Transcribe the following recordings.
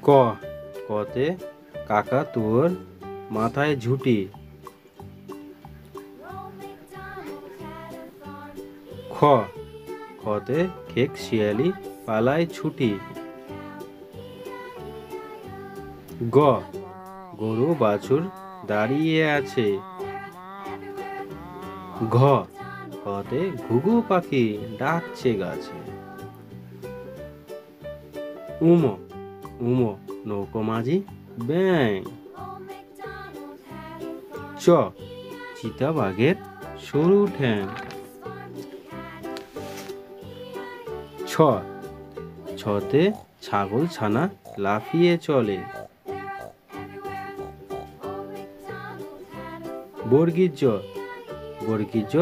ক কতে কাকাতুয়ার মাথায় ঝুঁটি। খ খতে খেক শিয়ালি পালায় ছুটি। গ গরু বাছুর দাঁড়িয়ে আছে। ঘ ঘতে ঘুঘু পাখি ডাকছে গাছে। উম উম নৌকো মাঝি ব্যাং। চ চিতাবাঘের সরু ঠ্যাং। ছ ছতে ছাগল ছানা লাফিয়ে চলে। বর্গীর জ বর্গীর জ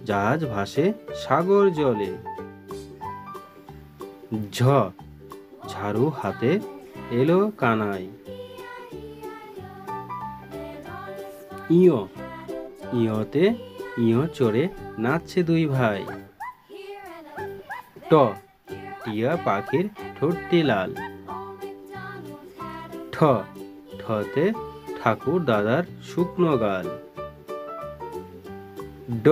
জাহাজ ভাসে সাগর জলে। ঝ ঝাড়ু হাতে এলো কানাই। ইয় ইয়তে ইয় চড়ে নাচছে দুই ভাই। ট টিয়া পাখির ঠোঁটটি লাল। ঠ ঠতে ঠাকুর দাদার শুকনো গাল। ড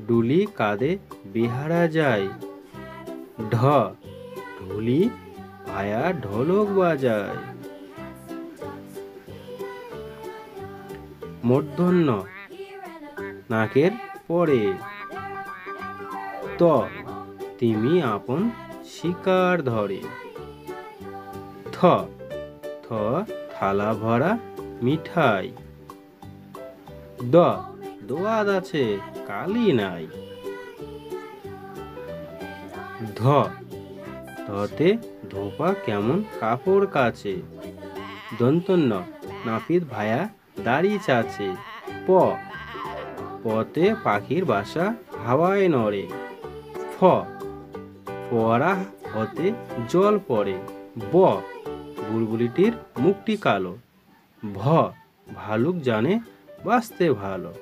ডুলি কাঁধে বেহারা যায়। ঢ ঢুলি ভায়া ঢোলক বাজায়। মূর্ধন্য নাকের পরে। ত তিমি আপন শিকার ধরে। থ থ থালা ভরা মিঠাই। দ দোয়াদ আছে কালি নাই। ধ ধতে ধোপা কেমন কাপড় কাচে। দন্তন্য নাপিত ভায়া দাড়ি চাচে। প পতে পাখির বাসা হাওয়ায় নড়ে। ফ ফোয়ারা হতে জল পড়ে। ব বুলবুলিটির মুখটি কালো। ভ ভালুক জানে বাঁচতে ভালো।